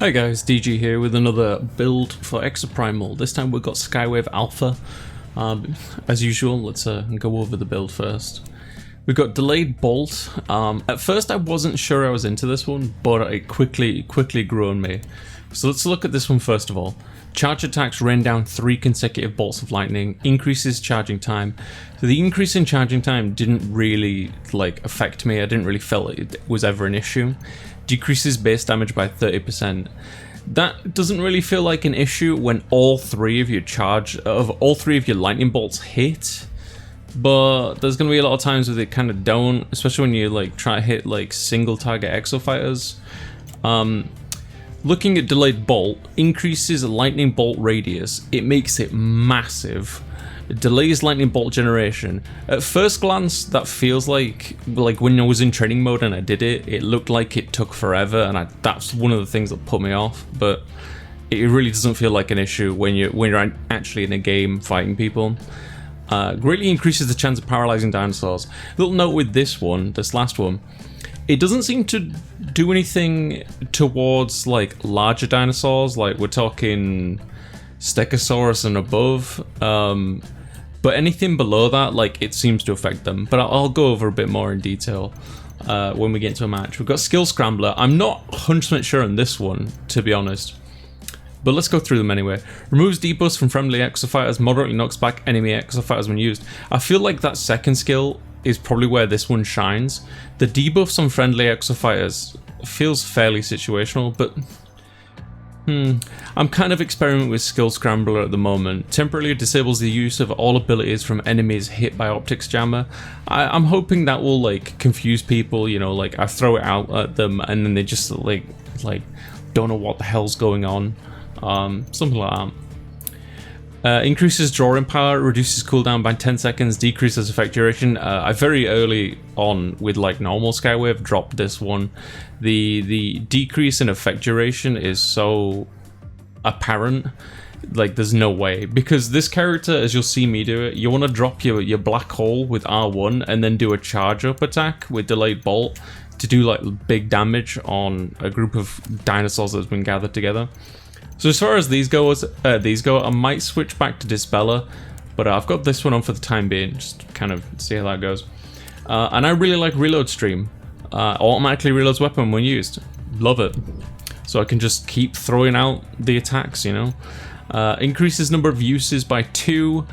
Hi guys, DG here with another build for exoprimal. This time we've got Skywave Alpha. As usual, let's go over the build first. We've got delayed bolt. At first I wasn't sure I was into this one, but it quickly grew on me. So let's look at this one first of all. Charge attacks rain down 3 consecutive bolts of lightning, increases charging time. So the increase in charging time didn't really affect me. I didn't really feel it was ever an issue. Decreases base damage by 30%. That doesn't really feel like an issue when all three of your lightning bolts hit. But there's gonna be a lot of times where they kind of don't, especially when you try to hit single target exo fighters. Looking at delayed bolt, increases lightning bolt radius. It makes it massive. It delays lightning bolt generation. At first glance, that feels like when I was in training mode and I did it, it looked like it took forever, and that's one of the things that put me off. But it really doesn't feel like an issue when you're actually in a game fighting people. Greatly increases the chance of paralyzing dinosaurs. Little note with this last one. It doesn't seem to do anything towards larger dinosaurs, we're talking Stegosaurus and above, but anything below that, it seems to affect them. But I'll go over a bit more in detail when we get into a match. We've got Skill Scrambler. I'm not 100% sure on this one, to be honest, but let's go through them anyway. Removes debuffs from friendly exofighters, moderately knocks back enemy exofighters when used. I feel like that second skill is probably where this one shines. The debuffs on friendly exofighters feels fairly situational, but I'm kind of experimenting with Skill Scrambler at the moment. Temporarily disables the use of all abilities from enemies hit by Optics Jammer. I'm hoping that will confuse people, I throw it out at them and then they just don't know what the hell's going on. Something like that. Increases drawing power, reduces cooldown by 10 seconds, decreases effect duration. I very early on with normal Skywave dropped this one. The decrease in effect duration is so apparent, there's no way, because this character, as you'll see me do it, you want to drop your black hole with R1 and then do a charge up attack with delayed bolt to do big damage on a group of dinosaurs that's been gathered together. So as far as these go, I might switch back to Dispeller, but I've got this one on for the time being, just kind of see how that goes. And I really like Reload Stream. Automatically reloads weapon when used. Love it. So I can just keep throwing out the attacks, Increases number of uses by 2.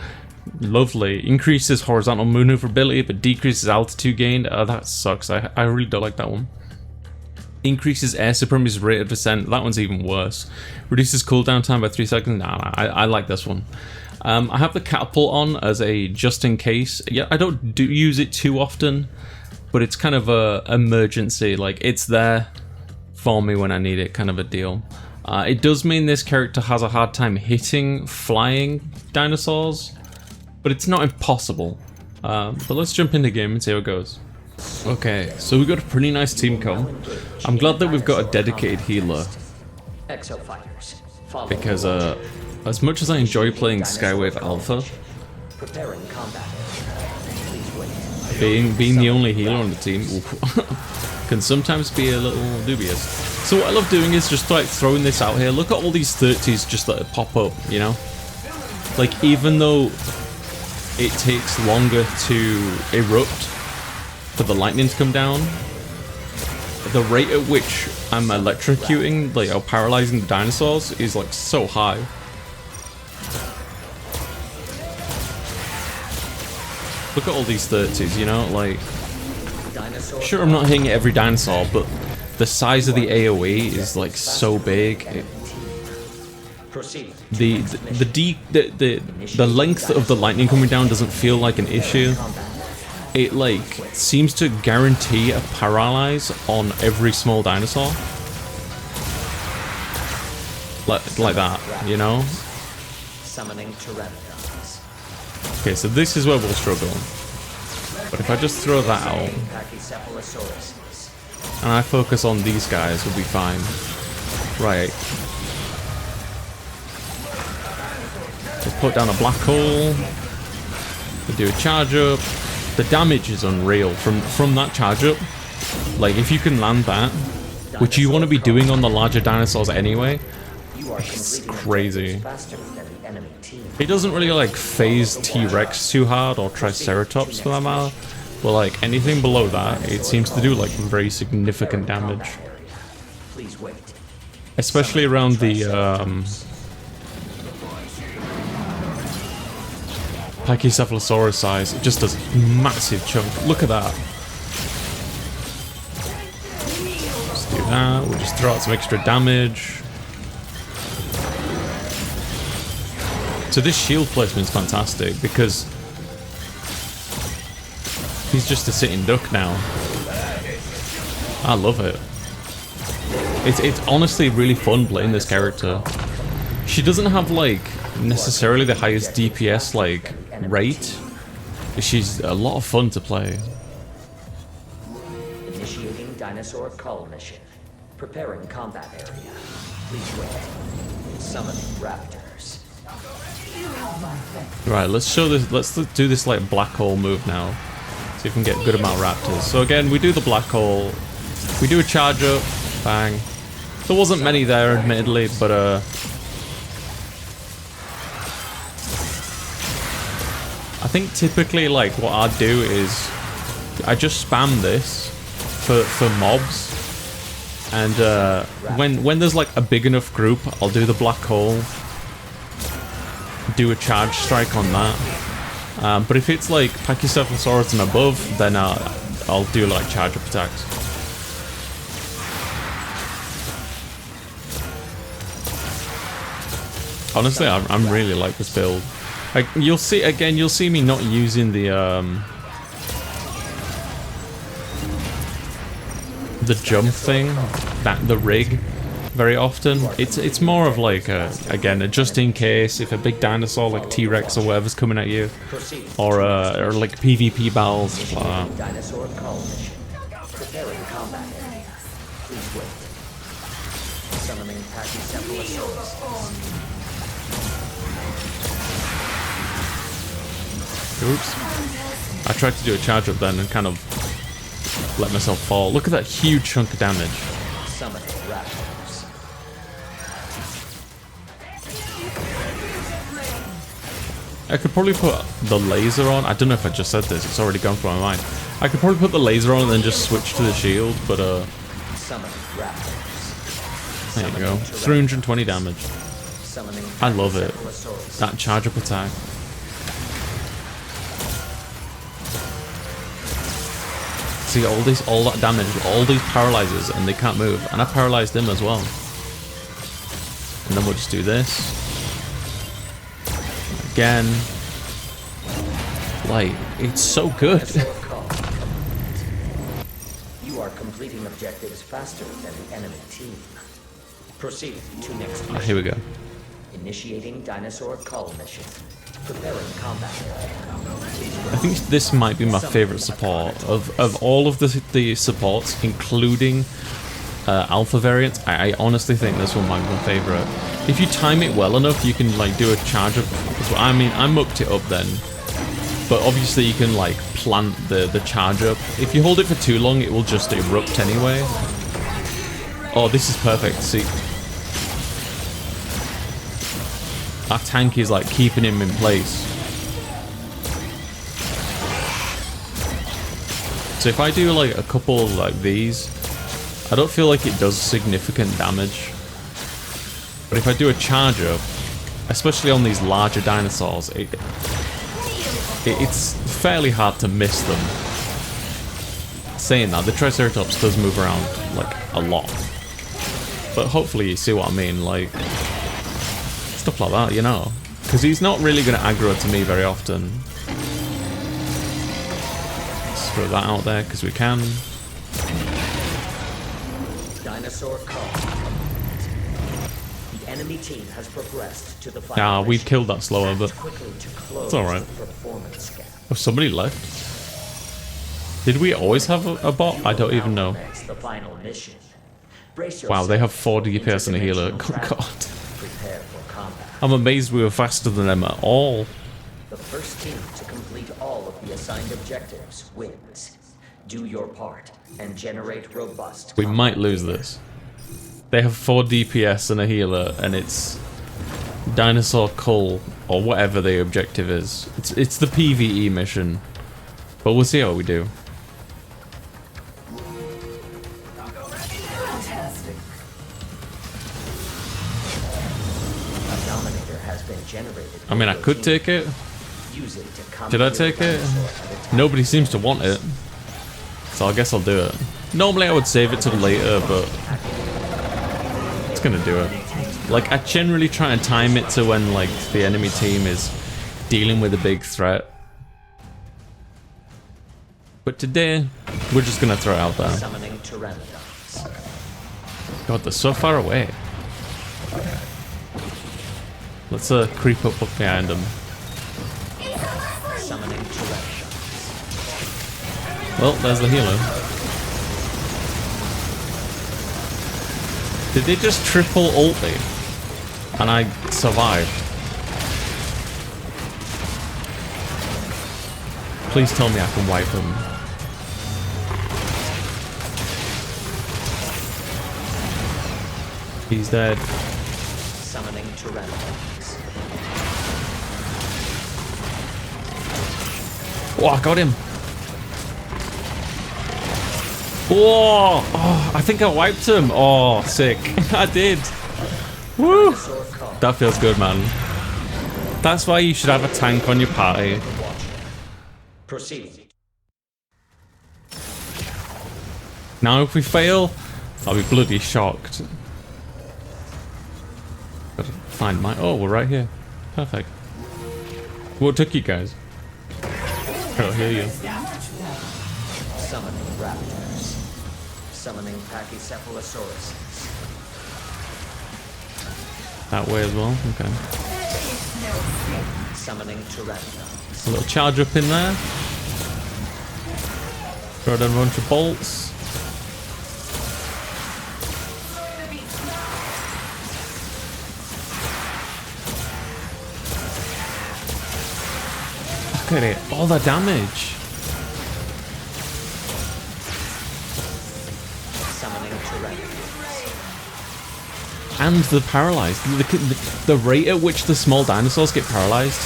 Lovely. Increases horizontal maneuverability, but decreases altitude gained. That sucks. I really don't like that one. Increases air supremacy's rate of descent. That one's even worse. Reduces cooldown time by 3 seconds. Nah, I like this one. I have the catapult on as a just in case. Yeah, I don't use it too often, but it's kind of a emergency. It's there for me when I need it, kind of a deal. It does mean this character has a hard time hitting flying dinosaurs, but it's not impossible. But let's jump into the game and see how it goes. Okay, so we've got a pretty nice team comp. I'm glad that we've got a dedicated healer, because as much as I enjoy playing Skywave Alpha, being the only healer on the team can sometimes be a little dubious. So what I love doing is just throwing this out here. Look at all these 30s just pop up, even though it takes longer to erupt for the lightning to come down, the rate at which I'm electrocuting, or paralyzing the dinosaurs is so high. Look at all these 30s, sure, I'm not hitting every dinosaur, but the size of the AoE is so big. The length of the lightning coming down doesn't feel like an issue. It seems to guarantee a paralyze on every small dinosaur. Like that, Okay, so this is where we'll struggle. But if I just throw that out and I focus on these guys, we'll be fine. Right. We'll put down a black hole. We'll do a charge up. The damage is unreal from that charge up. Like, if you can land that, which you want to be doing on the larger dinosaurs anyway, it's crazy. It doesn't really like phase T-Rex too hard, or Triceratops for that matter, but like anything below that, it seems to do like very significant damage. Especially around the Pachycephalosaurus size, it just does massive chunk. Look at that. Let's do that, we'll just throw out some extra damage. So this shield placement is fantastic because he's just a sitting duck now. I love it. It's honestly really fun playing this character. She doesn't have like necessarily the highest DPS like rate. She's a lot of fun to play. Initiating dinosaur cull mission. Preparing combat area. Please wait. Summoning raptors. Right, let's show this. Let's do this like black hole move now. See if we can get a good amount of raptors. So again, we do the black hole. We do a charge up. Bang. There wasn't many there, admittedly, but I think typically like what I'd do is I just spam this for mobs, and when there's like a big enough group, I'll do the black hole, do a charge strike on that. But if it's like Pachycephalosaurus and above, then I'll do like charge up attacks. Honestly, I'm really like this build. Like, you'll see me not using the jump thing, the rig, very often. It's more of like again, a just in case if a big dinosaur like T-Rex or whatever's coming at you, or like PvP battles. Dinosaur cull mission. Preparing combat area. Please wait. Summoning Pachycephalosaurus. Oops. I tried to do a charge up then and kind of let myself fall. Look at that huge chunk of damage. Summoning raptors. I could probably put the laser on. I don't know if I just said this, it's already gone through my mind. I could probably put the laser on and then just switch to the shield, but Summoning raptors. there you go. 320 damage. Summoning I love it. That charge up attack. See all that damage, all these paralyzers, and they can't move. And I paralyzed them as well. And then we'll just do this. Again. Like, it's so good. You are completing objectives faster than the enemy team. Proceed to next mission. Here we go. Initiating dinosaur cull mission. Preparing combat area. I think this might be my favorite support of all of the supports, including alpha variants. I honestly think this one might be my favorite. If you time it well enough, you can like do a charge up. I mean, I mucked it up then, but obviously you can like plant the charge up. If you hold it for too long, it will just erupt anyway. Oh, this is perfect. See, our tank is like keeping him in place. So if I do like a couple like these, I don't feel like it does significant damage. But if I do a charge up, especially on these larger dinosaurs, it's fairly hard to miss them. Saying that, the Triceratops does move around like a lot. But hopefully you see what I mean, like stuff like that, you know. Because he's not really going to aggro to me very often. Let's throw that out there because we can. Dinosaur cull. The enemy team has progressed to the final. Yeah, we've killed that slower, but it's alright. Oh, somebody left. Did we always have a bot? I don't even know. Wow, they have 4 DPS and a healer. Good God. I'm amazed we were faster than them at all. The first team to complete all of the assigned objectives wins. Do your part and generate robust. We might lose this. They have 4 DPS and a healer, and it's Dinosaur Cull, or whatever the objective is. It's the PvE mission. But we'll see how we do. A Dominator has been generated. I mean, I could take it. Use it to combat Did I take it? Nobody seems to want it. So I guess I'll do it. Normally I would save it till later, but it's gonna do it. Like, I generally try and time it to when, like, the enemy team is dealing with a big threat. But today, we're just gonna throw it out there. Summoning Pteranodons. God, they're so far away. Let's creep up behind them. Summoning Pteranodons. Well, there's the healer. Did they just triple ult me? And I survived. Please tell me I can wipe them. He's dead. Summoning Pteranodons. Oh, I got him. Whoa! Oh, I think I wiped him. Oh, sick. I did. Woo! That feels good, man. That's why you should have a tank on your party. Proceed. Now, if we fail, I'll be bloody shocked. Gotta find my... Oh, we're right here. Perfect. What took you guys? Oh, hear you. Summoning raptors. Summoning Pachycephalosaurus. That way as well? Okay. Summoning Pteranodons. A little charge up in there. Throw down a bunch of bolts. Look at it, all the damage. Summoning Pteranodons. And the paralyzed. The rate at which the small dinosaurs get paralyzed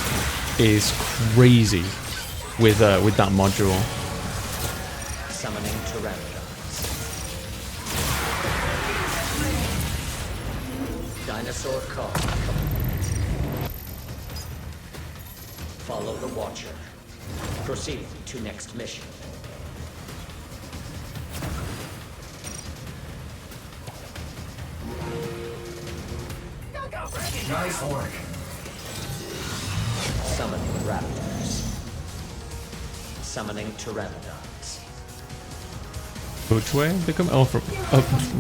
is crazy with that module. Summoning Pteranodons. Dinosaur call. Follow the Watcher. Proceed to next mission. Nice work. Summoning raptors. Summoning Pteranodons. Which way they come? Oh, from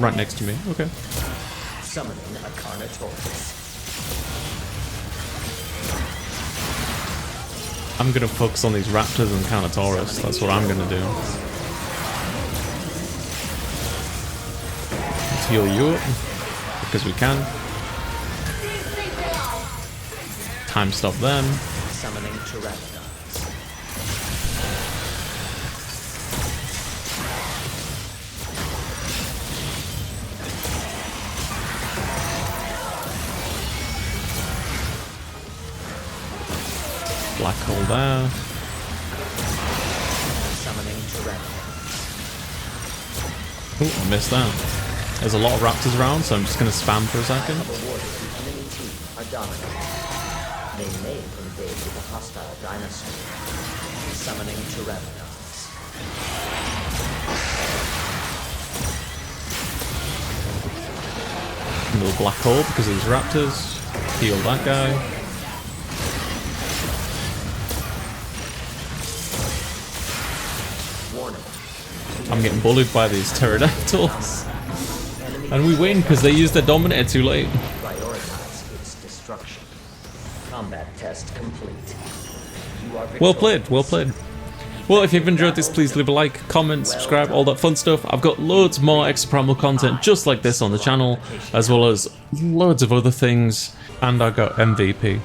right next to me. Okay. Summoning a Carnotaurus. I'm gonna focus on these raptors and Carnotaurus. That's what I'm gonna do. Let's heal you up because we can. Time stop them. Summoning Pteranodons. Black hole there. Summoning Pteranodons. Oh, I missed that. There's a lot of raptors around, so I'm just gonna spam for a second. Have awarded the enemy team a dominant. They may invade with a hostile dinosaur. Summoning Pteranodons. A little black hole because of these raptors. Heal that guy. Warning. I'm getting bullied by these pterodactyls. And we win because they used their dominator too late. Prioritize its destruction. Combat test complete. You are Well played, well played. Well, if you've enjoyed this, please leave a like, comment, subscribe, all that fun stuff. I've got loads more exoprimal content just like this on the channel, as well as loads of other things. And I got MVP.